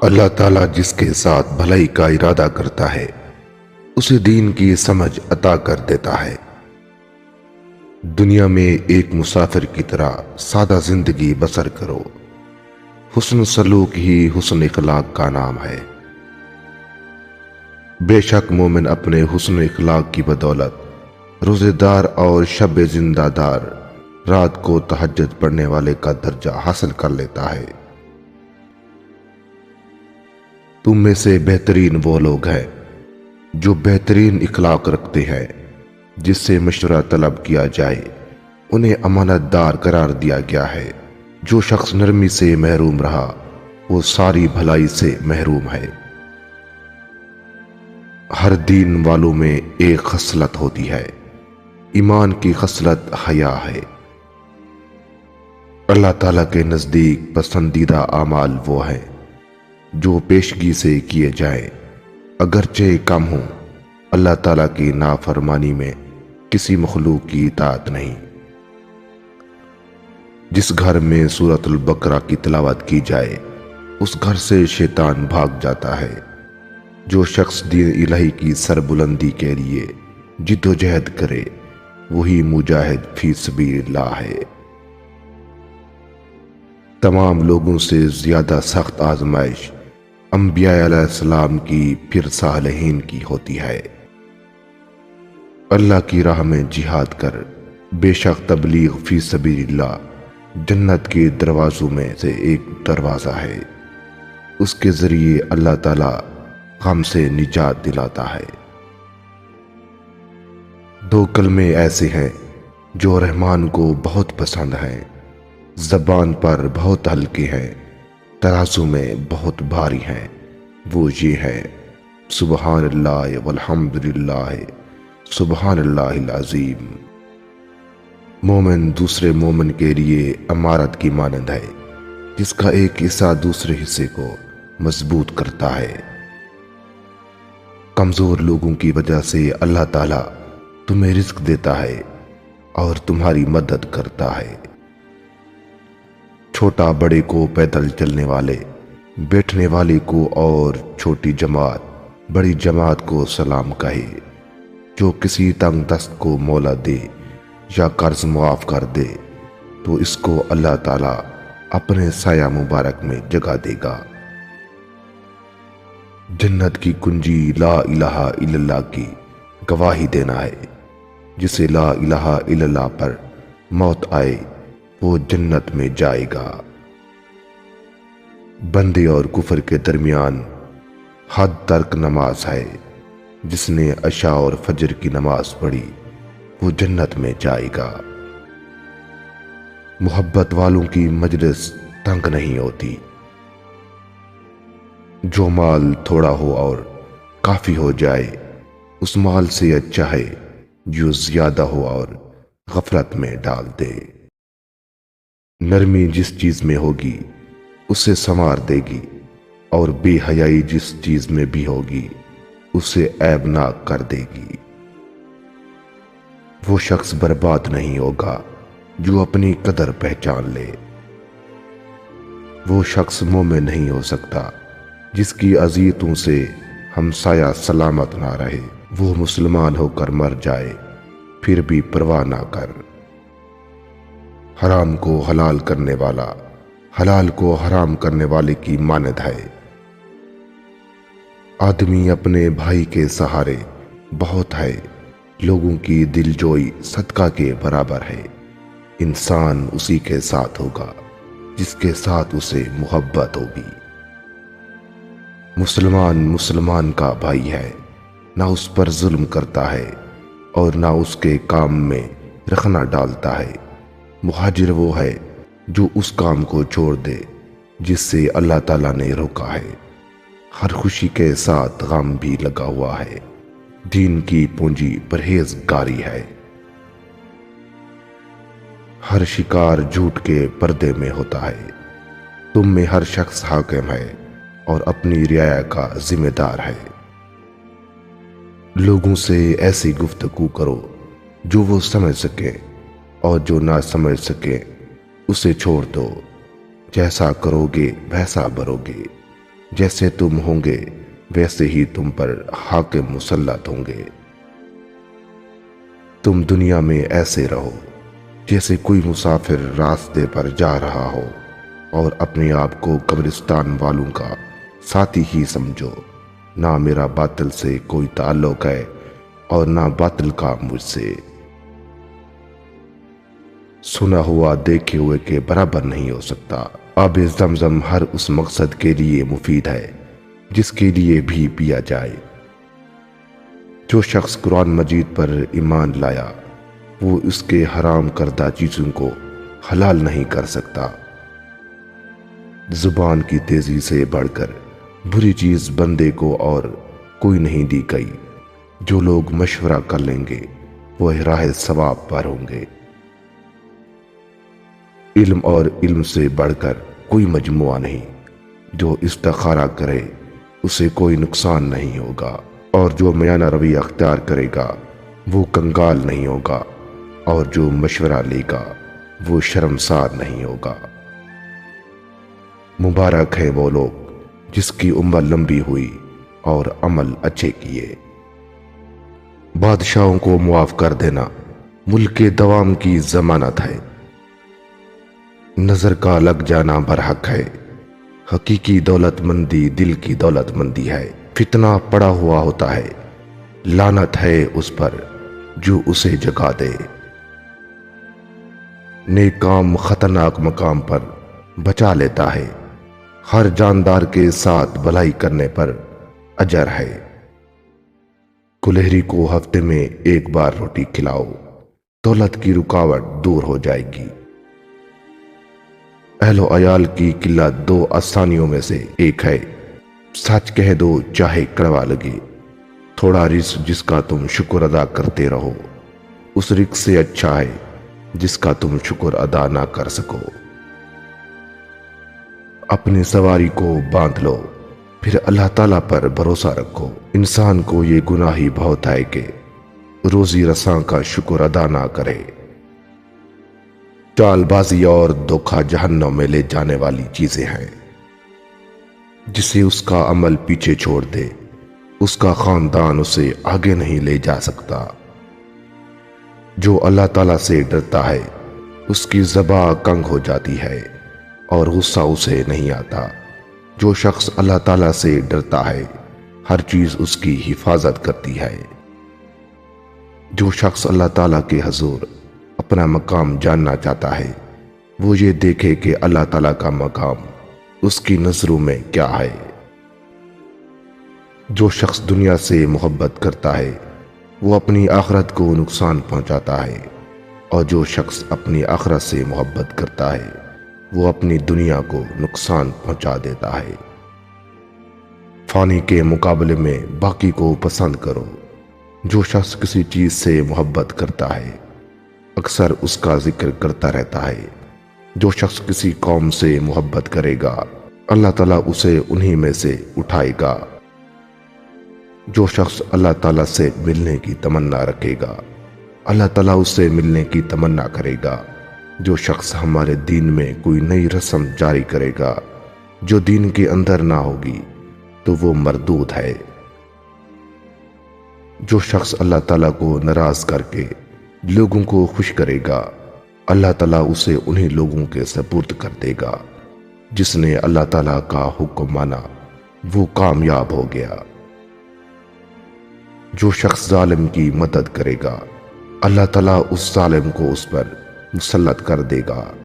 اللہ تعالیٰ جس کے ساتھ بھلائی کا ارادہ کرتا ہے اسے دین کی سمجھ عطا کر دیتا ہے۔ دنیا میں ایک مسافر کی طرح سادہ زندگی بسر کرو، حسن سلوک ہی حسن اخلاق کا نام ہے۔ بے شک مومن اپنے حسن اخلاق کی بدولت روزے دار اور شب زندہ دار رات کو تہجد پڑھنے والے کا درجہ حاصل کر لیتا ہے۔ تم میں سے بہترین وہ لوگ ہیں جو بہترین اخلاق رکھتے ہیں، جس سے مشورہ طلب کیا جائے انہیں امانت دار قرار دیا گیا ہے۔ جو شخص نرمی سے محروم رہا وہ ساری بھلائی سے محروم ہے۔ ہر دین والوں میں ایک خصلت ہوتی ہے، ایمان کی خصلت حیا ہے۔ اللہ تعالیٰ کے نزدیک پسندیدہ اعمال وہ ہیں جو پیشگی سے کیے جائیں، اگرچہ کم ہوں۔ اللہ تعالیٰ کی نافرمانی میں کسی مخلوق کی اطاعت نہیں۔ جس گھر میں سورۃ البقرہ کی تلاوت کی جائے اس گھر سے شیطان بھاگ جاتا ہے۔ جو شخص دین الہی کی سربلندی کے لیے جد و جہد کرے وہی مجاہد فی سبیل اللہ ہے۔ تمام لوگوں سے زیادہ سخت آزمائش انبیاء علیہ السلام کی پھر صالحین کی ہوتی ہے۔ اللہ کی راہ میں جہاد کر، بے شک تبلیغ فی سبیل اللہ جنت کے دروازوں میں سے ایک دروازہ ہے۔ اس کے ذریعے اللہ تعالی غم سے نجات دلاتا ہے۔ دو کلمے ایسے ہیں جو رحمان کو بہت پسند ہیں، زبان پر بہت ہلکے ہیں، ترازو میں بہت بھاری ہیں۔ وہ یہ ہے سبحان اللہ والحمد للہ سبحان اللہ العظیم۔ مومن دوسرے مومن کے لیے عمارت کی مانند ہے جس کا ایک حصہ دوسرے حصے کو مضبوط کرتا ہے۔ کمزور لوگوں کی وجہ سے اللہ تعالیٰ تمہیں رزق دیتا ہے اور تمہاری مدد کرتا ہے۔ چھوٹا بڑے کو پیدل چلنے والے، بیٹھنے والے کو اور چھوٹی جماعت بڑی جماعت کو سلام کہے۔ جو کسی تنگ دست کو مولا دے یا قرض معاف کر دے تو اس کو اللہ تعالیٰ اپنے سایہ مبارک میں جگہ دے گا۔ جنت کی کنجی لا الہ الا اللہ کی گواہی دینا ہے۔ جسے لا الہ الا اللہ پر موت آئے وہ جنت میں جائے گا۔ بندے اور کفر کے درمیان حد ترک نماز ہے۔ جس نے عشاء اور فجر کی نماز پڑھی وہ جنت میں جائے گا۔ محبت والوں کی مجلس تنگ نہیں ہوتی۔ جو مال تھوڑا ہو اور کافی ہو جائے اس مال سے اچھا ہے جو زیادہ ہو اور غفلت میں ڈال دے۔ نرمی جس چیز میں ہوگی اسے سنوار دے گی اور بے حیائی جس چیز میں بھی ہوگی اسے عیبناک کر دے گی۔ وہ شخص برباد نہیں ہوگا جو اپنی قدر پہچان لے۔ وہ شخص مومن نہیں ہو سکتا جس کی اذیتوں سے ہمسایہ سلامت نہ رہے۔ وہ مسلمان ہو کر مر جائے پھر بھی پرواہ نہ کر۔ حرام کو حلال کرنے والا حلال کو حرام کرنے والے کی مانند ہے۔ آدمی اپنے بھائی کے سہارے بہت ہے، لوگوں کی دلجوئی صدقہ کے برابر ہے۔ انسان اسی کے ساتھ ہوگا جس کے ساتھ اسے محبت ہوگی۔ مسلمان مسلمان کا بھائی ہے، نہ اس پر ظلم کرتا ہے اور نہ اس کے کام میں رخنہ ڈالتا ہے۔ مہاجر وہ ہے جو اس کام کو چھوڑ دے جس سے اللہ تعالیٰ نے روکا ہے۔ ہر خوشی کے ساتھ غم بھی لگا ہوا ہے۔ دین کی پونجی پرہیزگاری ہے۔ ہر شکار جھوٹ کے پردے میں ہوتا ہے۔ تم میں ہر شخص حاکم ہے اور اپنی رعایا کا ذمہ دار ہے۔ لوگوں سے ایسی گفتگو کرو جو وہ سمجھ سکیں اور جو نہ سمجھ سکیں اسے چھوڑ دو، جیسا کرو گے ویسا بھرو گے، جیسے تم ہوں گے ویسے ہی تم پر حاکم مسلط ہوں گے۔ تم دنیا میں ایسے رہو جیسے کوئی مسافر راستے پر جا رہا ہو، اور اپنے آپ کو قبرستان والوں کا ساتھی ہی سمجھو۔ نہ میرا باطل سے کوئی تعلق ہے اور نہ باطل کا مجھ سے۔ سنا ہوا دیکھے ہوئے کے برابر نہیں ہو سکتا۔ آب زمزم ہر اس مقصد کے لیے مفید ہے جس کے لیے بھی پیا جائے۔ جو شخص قرآن مجید پر ایمان لایا وہ اس کے حرام کردہ چیزوں کو حلال نہیں کر سکتا۔ زبان کی تیزی سے بڑھ کر بری چیز بندے کو اور کوئی نہیں دی گئی۔ جو لوگ مشورہ کر لیں گے وہ راہ ثواب پر ہوں گے۔ علم اور علم سے بڑھ کر کوئی مجموعہ نہیں۔ جو استخارہ کرے اسے کوئی نقصان نہیں ہوگا، اور جو میانہ روی اختیار کرے گا وہ کنگال نہیں ہوگا، اور جو مشورہ لے گا وہ شرمسار نہیں ہوگا۔ مبارک ہے وہ لوگ جس کی عمر لمبی ہوئی اور عمل اچھے کیے۔ بادشاہوں کو معاف کر دینا ملک کے دوام کی ضمانت ہے۔ نظر کا لگ جانا برحق ہے۔ حقیقی دولت مندی دل کی دولت مندی ہے۔ فتنہ پڑا ہوا ہوتا ہے، لعنت ہے اس پر جو اسے جگا دے۔ نیک کام خطرناک مقام پر بچا لیتا ہے۔ ہر جاندار کے ساتھ بھلائی کرنے پر اجر ہے۔ کلہری کو ہفتے میں ایک بار روٹی کھلاؤ، دولت کی رکاوٹ دور ہو جائے گی۔ اہل و عیال کی قلت دو آسانیوں میں سے ایک ہے۔ سچ کہہ دو چاہے کڑوا لگے۔ تھوڑا رزق جس کا تم شکر ادا کرتے رہو اس رزق سے اچھا ہے جس کا تم شکر ادا نہ کر سکو۔ اپنی سواری کو باندھ لو پھر اللہ تعالیٰ پر بھروسہ رکھو۔ انسان کو یہ گناہ ہی بہت ہے کہ روزی رساں کا شکر ادا نہ کرے۔ چال بازی اور دھوکہ جہنم میں لے جانے والی چیزیں ہیں۔ جسے اس کا عمل پیچھے چھوڑ دے اس کا خاندان اسے آگے نہیں لے جا سکتا۔ جو اللہ تعالیٰ سے ڈرتا ہے اس کی زبان کنگ ہو جاتی ہے اور غصہ اسے نہیں آتا۔ جو شخص اللہ تعالیٰ سے ڈرتا ہے ہر چیز اس کی حفاظت کرتی ہے۔ جو شخص اللہ تعالیٰ کے حضور اپنا مقام جاننا چاہتا ہے وہ یہ دیکھے کہ اللہ تعالیٰ کا مقام اس کی نظروں میں کیا ہے۔ جو شخص دنیا سے محبت کرتا ہے وہ اپنی آخرت کو نقصان پہنچاتا ہے، اور جو شخص اپنی آخرت سے محبت کرتا ہے وہ اپنی دنیا کو نقصان پہنچا دیتا ہے۔ فانی کے مقابلے میں باقی کو پسند کرو۔ جو شخص کسی چیز سے محبت کرتا ہے اکثر اس کا ذکر کرتا رہتا ہے۔ جو شخص کسی قوم سے محبت کرے گا اللہ تعالیٰ اسے انہی میں سے اٹھائے گا۔ جو شخص اللہ تعالیٰ سے ملنے کی تمنا رکھے گا اللہ تعالیٰ اس سے ملنے کی تمنا کرے گا۔ جو شخص ہمارے دین میں کوئی نئی رسم جاری کرے گا جو دین کے اندر نہ ہوگی تو وہ مردود ہے۔ جو شخص اللہ تعالیٰ کو ناراض کر کے لوگوں کو خوش کرے گا اللہ تعالیٰ اسے انہی لوگوں کے سپرد کر دے گا۔ جس نے اللہ تعالیٰ کا حکم مانا وہ کامیاب ہو گیا۔ جو شخص ظالم کی مدد کرے گا اللہ تعالیٰ اس ظالم کو اس پر مسلط کر دے گا۔